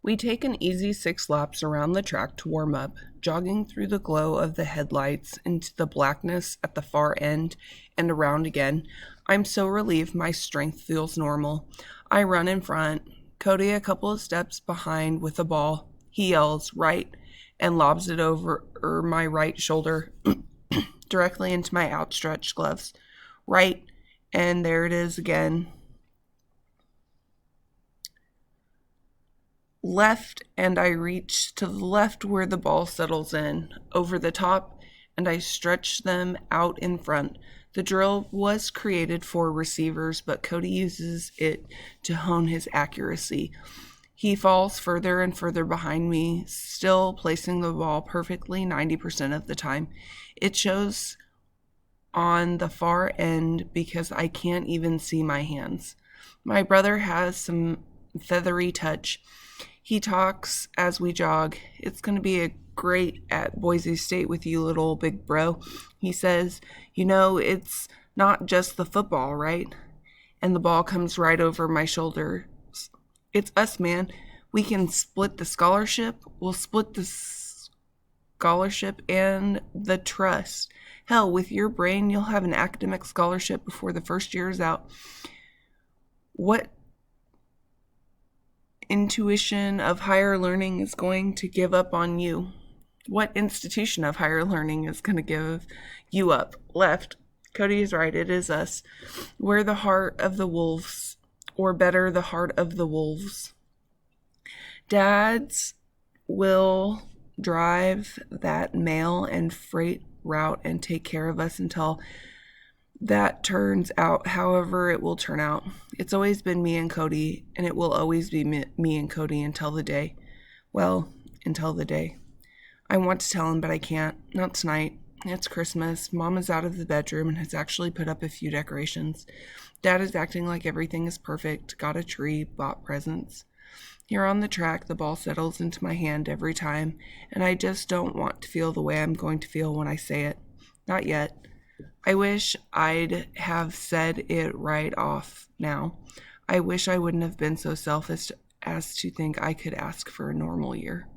We take an easy 6 laps around the track to warm up, jogging through the glow of the headlights into the blackness at the far end and around again. I'm so relieved my strength feels normal. I run in front, Cody a couple of steps behind with the ball. He yells, right, and lobs it over my right shoulder directly into my outstretched gloves. Right, and there it is again. Left, and I reach to the left where the ball settles in, over the top, and I stretch them out in front. The drill was created for receivers, but Cody uses it to hone his accuracy. He falls further and further behind me, still placing the ball perfectly 90% of the time. It shows on the far end because I can't even see my hands. My brother has some feathery touch. He talks as we jog. It's going to be a great at Boise State with you, little big bro. He says, it's not just the football, right? And the ball comes right over my shoulder. It's us, man. We can split the scholarship. We'll split the scholarship and the trust. Hell, with your brain, you'll have an academic scholarship before the first year is out. What intuition of higher learning is going to give up on you? What institution of higher learning is going to give you up? Left. Cody is right. It is us. We're the heart of the wolves, or better, the heart of the wolves. Dads will drive that mail and freight route and take care of us until that turns out however it will turn out. It's always been me and Cody, and it will always be me and Cody until the day. I want to tell him, but I can't. Not tonight. It's Christmas. Mom is out of the bedroom and has actually put up a few decorations. Dad is acting like everything is perfect, got a tree, bought presents. Here on the track, the ball settles into my hand every time, and I just don't want to feel the way I'm going to feel when I say it. Not yet. I wish I'd have said it right off now. I wish I wouldn't have been so selfish as to think I could ask for a normal year.